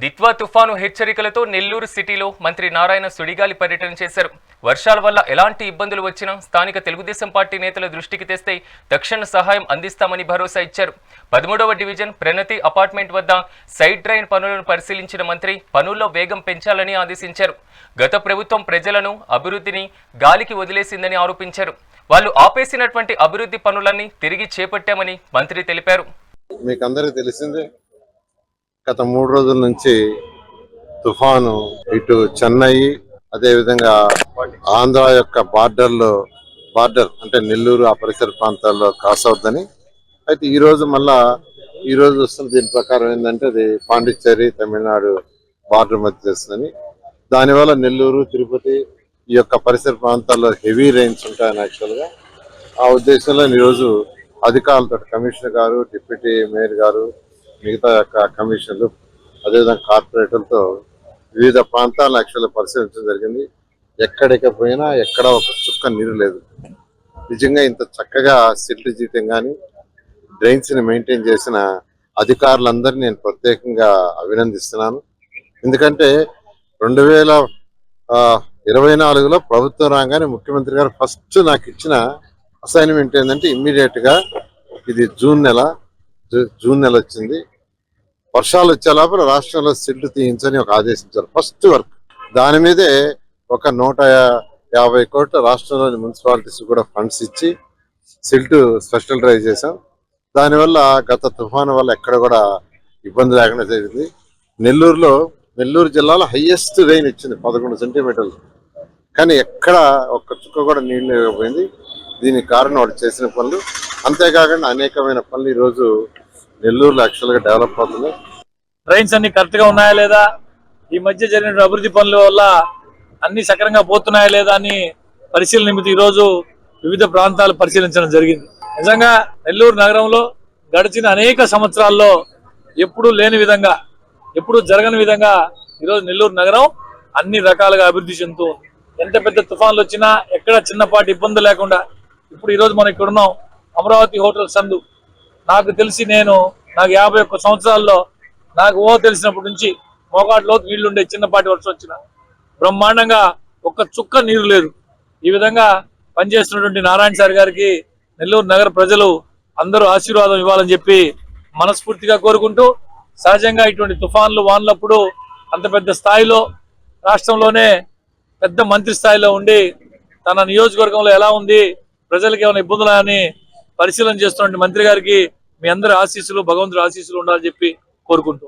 దిత్వా తుఫాను హెచ్చరికలతో నెల్లూరు సిటీలో మంత్రి నారాయణ సుడిగాలి పర్యటన చేశారు. వర్షాల వల్ల ఎలాంటి ఇబ్బందులు వచ్చినా స్థానిక తెలుగుదేశం పార్టీ నేతల దృష్టికి తెస్తే తక్షణ సహాయం అందిస్తామని భరోసా ఇచ్చారు. 13వ డివిజన్ ప్రణతి అపార్ట్మెంట్ వద్ద సైడ్ డ్రైన్ పనులను పరిశీలించిన మంత్రి పనుల్లో వేగం పెంచాలని ఆదేశించారు. గత ప్రభుత్వం ప్రజలను అభివృద్ధిని గాలికి వదిలేసిందని ఆరోపించారు. వాళ్ళు ఆపేసినటువంటి అభివృద్ధి పనులన్నీ తిరిగి చేపట్టామని మంత్రి తెలిపారు. మీకందరికీ తెలిసిందే, గత 3 రోజుల నుంచి తుఫాను ఇటు చెన్నై అదేవిధంగా ఆంధ్ర యొక్క బార్డర్ అంటే నెల్లూరు ఆ పరిసర ప్రాంతాల్లో క్రాస్ అవుతుందని. అయితే ఈ రోజు వస్తున్న దీని ప్రకారం ఏంటంటే అది పాండిచ్చేరి తమిళనాడు బార్డర్ మధ్య చేస్తుందని. దానివల్ల నెల్లూరు తిరుపతి ఈ యొక్క పరిసర ప్రాంతాల్లో హెవీ రైన్స్ ఉంటాయని యాక్చువల్గా ఆ ఉద్దేశంలో ఈరోజు అధికారులతో కమిషనర్ గారు, డిప్యూటీ మేయర్ గారు, మిగతా యొక్క కమిషన్లు అదేవిధంగా కార్పొరేటర్లతో వివిధ ప్రాంతాలను యాక్చువల్గా పరిశీలించడం జరిగింది. ఎక్కడికి పోయినా ఎక్కడ ఒక చుక్క నీరు లేదు. నిజంగా ఇంత చక్కగా సిల్ట్ జీతం కానీ డ్రైన్స్ని మెయింటైన్ చేసిన అధికారులందరినీ నేను ప్రత్యేకంగా అభినందిస్తున్నాను. ఎందుకంటే 2024లో ప్రభుత్వం రాగానే ముఖ్యమంత్రి గారు ఫస్ట్ నాకు ఇచ్చిన అసైన్మెంట్ ఏంటంటే ఇమ్మీడియట్గా ఇది జూన్ నెల వచ్చింది, వర్షాలు వచ్చే లోపల రాష్ట్రంలో సిల్ట్ తీయించని ఒక ఆదేశించారు. ఫస్ట్ వర్క్ దాని మీదే ఒక 150 కోట్ల రాష్ట్రంలోని మున్సిపాలిటీస్ కూడా ఫండ్స్ ఇచ్చి సిల్ట్ స్పెషల్ డ్రైవ్ చేశాం. దానివల్ల గత తుఫాను వల్ల ఎక్కడ కూడా ఇబ్బంది లేకుండా జరిగింది. నెల్లూరు జిల్లాలో హైయెస్ట్ రెయిన్ ఇచ్చింది 11 సెంటీమీటర్లు, కానీ ఎక్కడ ఒక్క చుక్క కూడా నీళ్ళు లేకపోయింది. దీనికి కారణం వాడు చేసిన పనులు. అంతేకాకుండా అనేకమైన పనులు ఈరోజు నెల్లూరులో యాక్చువల్గా డెవలప్ అవుతున్నాయి. ట్రైన్స్ అన్ని కరెక్ట్ గా ఉన్నాయా లేదా, ఈ మధ్య జరిగిన అభివృద్ధి పనుల వల్ల అన్ని సక్రంగా పోతున్నాయా లేదా అని పరిశీలన నిమిత్తం ఈరోజు వివిధ ప్రాంతాలు పరిశీలించడం జరిగింది. నిజంగా నెల్లూరు నగరంలో గడిచిన అనేక సంవత్సరాల్లో ఎప్పుడూ లేని విధంగా, ఎప్పుడూ జరగని విధంగా ఈరోజు నెల్లూరు నగరం అన్ని రకాలుగా అభివృద్ధి చెందుతూ ఉంది. ఎంత పెద్ద తుఫాన్లు వచ్చినా ఎక్కడ చిన్నపాటి ఇబ్బంది లేకుండా ఇప్పుడు ఈరోజు మనం ఇక్కడ ఉన్నాం. అమరావతి హోటల్ సందు నాకు తెలిసి నాకు 51 సంవత్సరాల్లో నాకు తెలిసినప్పటి నుంచి మోకాట్లో నీళ్లుండే, చిన్నపాటి వర్షం వచ్చిన బ్రహ్మాండంగా ఒక్క చుక్క నీరు లేదు. ఈ విధంగా పనిచేస్తున్నటువంటి నారాయణ సార్ గారికి నెల్లూరు నగర ప్రజలు అందరూ ఆశీర్వాదం ఇవ్వాలని చెప్పి మనస్ఫూర్తిగా కోరుకుంటూ, సహజంగా ఇటువంటి తుఫాన్లు వానలప్పుడు అంత పెద్ద స్థాయిలో రాష్ట్రంలోనే పెద్ద మంత్రి స్థాయిలో ఉండి తన నియోజకవర్గంలో ఎలా ఉంది, ప్రజలకు ఏమైనా ఇబ్బందులు అని పరిశీలన చేస్తున్న మంత్రి గారికి మీ అందరి ఆశీస్సులు, భగవంతుడి ఆశీస్సులు ఉండాలని చెప్పి కోరుకుంటూ